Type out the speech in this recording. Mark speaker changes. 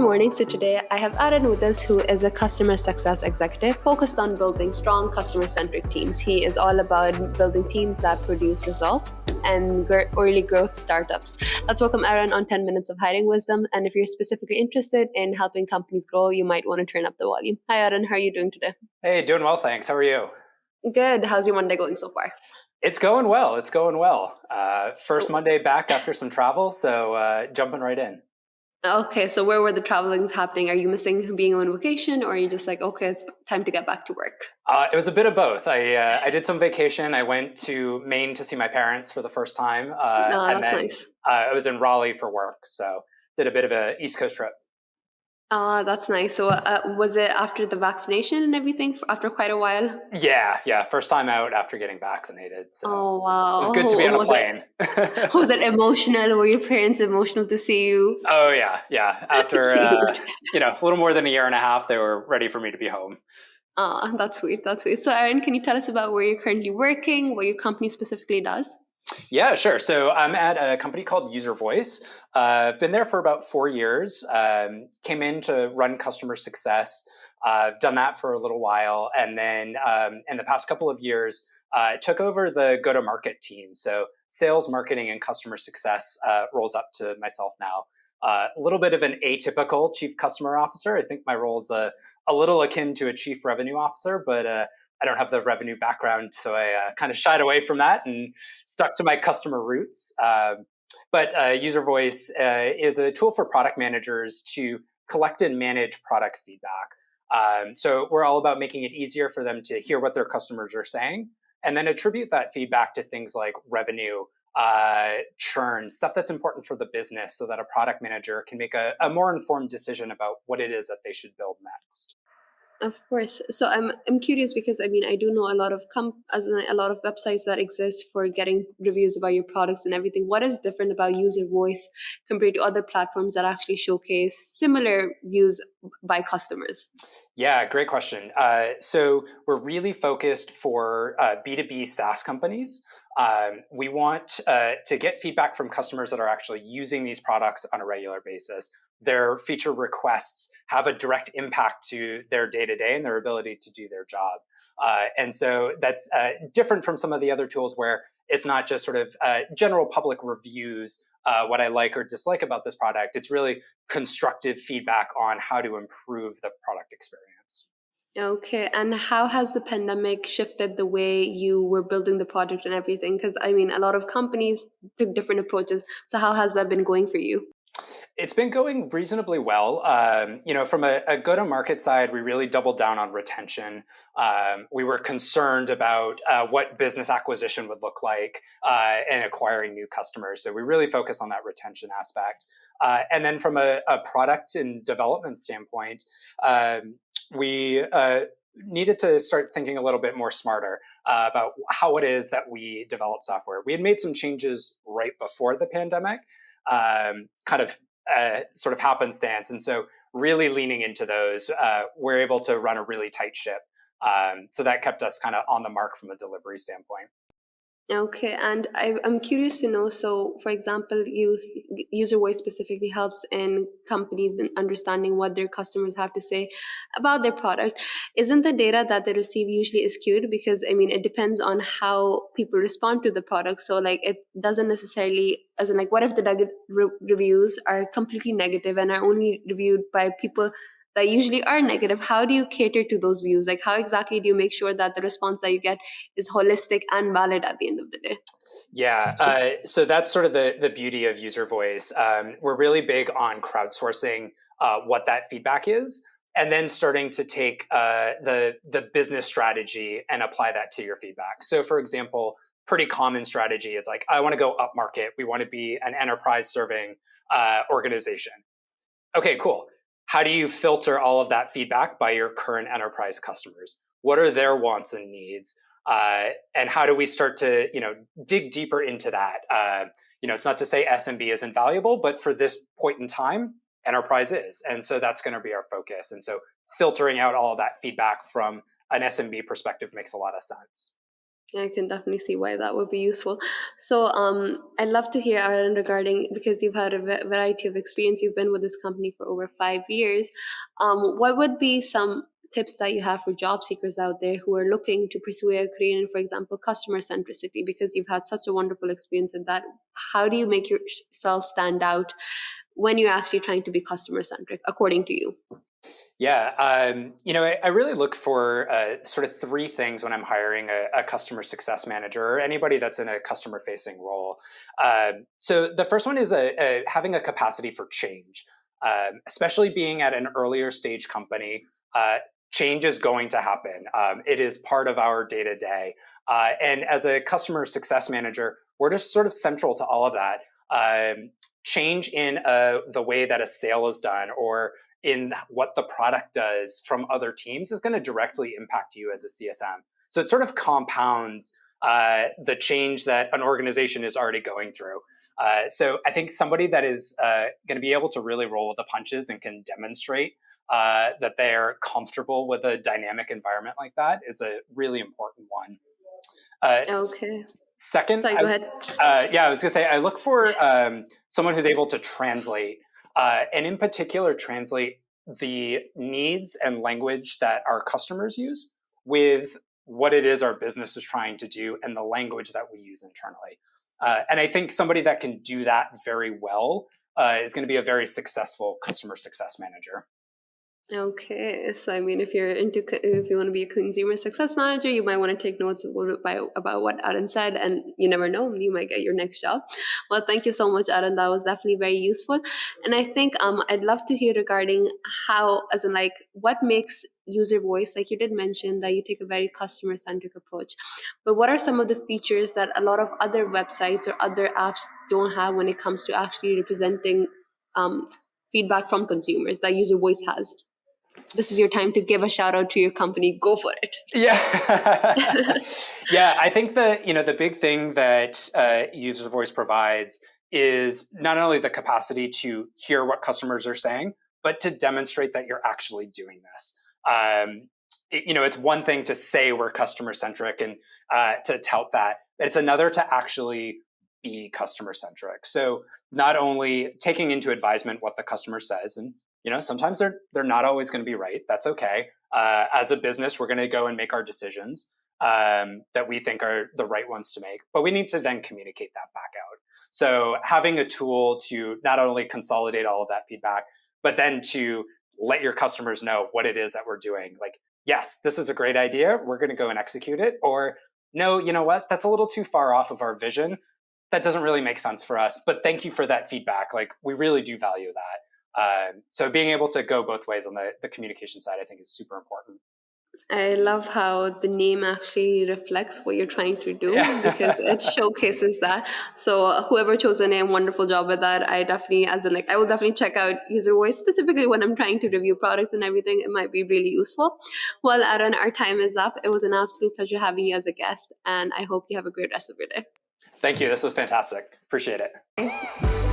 Speaker 1: morning. So today I have Aaron with us, who is a customer success executive focused on building strong customer-centric teams. He is all about building teams that produce results and early growth startups. Let's welcome Aaron on 10 Minutes of Hiring Wisdom. And if you're specifically interested in helping companies grow, you might want to turn up the volume. Hi, Aaron. How are you doing today?
Speaker 2: Hey, doing well, thanks. How are you?
Speaker 1: Good. How's your Monday going so far?
Speaker 2: It's going well. First Monday back after some travel, so jumping right in.
Speaker 1: Okay, so where were the travelings happening? Are you missing being on vacation, or are you just like, okay, it's time to get back to work?
Speaker 2: It was a bit of both. I did some vacation. I went to Maine to see my parents for the first time,
Speaker 1: No,
Speaker 2: and
Speaker 1: that's
Speaker 2: then
Speaker 1: nice.
Speaker 2: I was in Raleigh for work, so did a bit of a East Coast trip.
Speaker 1: That's nice. So, was it after the vaccination and everything? After quite a while?
Speaker 2: Yeah. First time out after getting vaccinated, so
Speaker 1: Oh
Speaker 2: it
Speaker 1: wow!
Speaker 2: was good to be on a
Speaker 1: Was it
Speaker 2: plane.
Speaker 1: was it emotional? Were your parents emotional to see you?
Speaker 2: Oh yeah. After
Speaker 1: Cute.
Speaker 2: a little more than a year and a half, they were ready for me to be home.
Speaker 1: That's sweet. That's sweet. So, Aaron, can you tell us about where you're currently working, what your company specifically does?
Speaker 2: Yeah, sure. So I'm at a company called User Voice. I've been there for about 4 years. Came in to run customer success. I've done that for a little while, and then in the past couple of years, took over the go-to-market team. So sales, marketing, and customer success rolls up to myself now. A little bit of an atypical chief customer officer. I think my role is a little akin to a chief revenue officer, but I don't have the revenue background, so I kind of shied away from that and stuck to my customer roots. But User Voice is a tool for product managers to collect and manage product feedback. So we're all about making it easier for them to hear what their customers are saying and then attribute that feedback to things like revenue, churn, stuff that's important for the business so that a product manager can make a more informed decision about what it is that they should build next.
Speaker 1: Of course. So I'm curious because I do know a lot of a lot of websites that exist for getting reviews about your products and everything. What is different about User Voice compared to other platforms that actually showcase similar views by customers?
Speaker 2: Yeah, great question. So we're really focused for B2B SaaS companies. We want to get feedback from customers that are actually using these products on a regular basis. Their feature requests have a direct impact to their day-to-day and their ability to do their job. And so that's different from some of the other tools where it's not just sort of general public reviews, what I like or dislike about this product. It's really constructive feedback on how to improve the product experience.
Speaker 1: Okay, and how has the pandemic shifted the way you were building the product and everything? Because a lot of companies took different approaches. So how has that been going for you?
Speaker 2: It's been going reasonably well. From a go-to-market side, we really doubled down on retention. We were concerned about what business acquisition would look like and acquiring new customers. So we really focus on that retention aspect. And then from a product and development standpoint, we needed to start thinking a little bit more smarter about how it is that we develop software. We had made some changes right before the pandemic, kind of sort of happenstance. And so really leaning into those, we're able to run a really tight ship. So that kept us kind of on the mark from a delivery standpoint.
Speaker 1: Okay, and I'm curious to know. So, for example, User Voice specifically helps in companies in understanding what their customers have to say about their product. Isn't the data that they receive usually skewed? Because it depends on how people respond to the product. So, like, it doesn't necessarily, as in, like, what if the reviews are completely negative and are only reviewed by people that usually are negative? How do you cater to those views? Like, how exactly do you make sure that the response that you get is holistic and valid at the end of the day?
Speaker 2: Yeah, so that's sort of the beauty of User Voice. We're really big on crowdsourcing what that feedback is, and then starting to take the business strategy and apply that to your feedback. So, for example, pretty common strategy is like, I want to go up market. We want to be an enterprise serving organization. Okay, cool. How do you filter all of that feedback by your current enterprise customers? What are their wants and needs? And how do we start to, dig deeper into that? It's not to say SMB isn't valuable, but for this point in time, enterprise is. And so that's going to be our focus. And so filtering out all of that feedback from an SMB perspective makes a lot of sense.
Speaker 1: I can definitely see why that would be useful. So, I'd love to hear, Aaron, regarding, because you've had a variety of experience. You've been with this company for over 5 years. What would be some tips that you have for job seekers out there who are looking to pursue a career in, for example, customer centricity? Because you've had such a wonderful experience in that. How do you make yourself stand out when you're actually trying to be customer centric, according to you?
Speaker 2: Yeah, I really look for sort of three things when I'm hiring a customer success manager or anybody that's in a customer facing role. So the first one is having a capacity for change, especially being at an earlier stage company. Change is going to happen. It is part of our day to day. And as a customer success manager, we're just sort of central to all of that. Change in the way that a sale is done or in what the product does from other teams is going to directly impact you as a CSM. So it sort of compounds the change that an organization is already going through. So I think somebody that is going to be able to really roll with the punches and can demonstrate that they're comfortable with a dynamic environment like that is a really important one. Uh,
Speaker 1: Okay.
Speaker 2: Second,
Speaker 1: Sorry, go ahead.
Speaker 2: I was going to say I look for someone who's able to translate, and in particular, translate the needs and language that our customers use with what it is our business is trying to do and the language that we use internally. And I think somebody that can do that very well is going to be a very successful customer success manager.
Speaker 1: Okay, so I mean, if you want to be a consumer success manager, you might want to take notes about what Aaron said, and you never know, you might get your next job. Well, thank you so much, Aaron. That was definitely very useful, and I think I'd love to hear regarding how, as in like, what makes user voice. Like you did mention that you take a very customer centric approach, but what are some of the features that a lot of other websites or other apps don't have when it comes to actually representing um, feedback from consumers that user voice has? This is your time to give a shout out to your company. Go for it.
Speaker 2: Yeah, yeah. I think that the big thing that user voice provides is not only the capacity to hear what customers are saying, but to demonstrate that you're actually doing this. It's one thing to say we're customer centric and to tout that. It's another to actually be customer centric. So not only taking into advisement what the customer says, and sometimes they're not always going to be right. That's okay. As a business, we're going to go and make our decisions that we think are the right ones to make, but we need to then communicate that back out. So having a tool to not only consolidate all of that feedback, but then to let your customers know what it is that we're doing. Like, yes, this is a great idea. We're going to go and execute it. Or no, you know what? That's a little too far off of our vision. That doesn't really make sense for us. But thank you for that feedback. Like, we really do value that. So being able to go both ways on the communication side, I think, is super important.
Speaker 1: I love how the name actually reflects what you're trying to do because
Speaker 2: Yeah.
Speaker 1: it showcases that. So whoever chose the name, wonderful job with that. I definitely, as in like, I will definitely check out user voice specifically when I'm trying to review products and everything. It might be really useful. Well, Aaron, our time is up. It was an absolute pleasure having you as a guest, and I hope you have a great rest of your day.
Speaker 2: Thank you. This was fantastic. Appreciate it.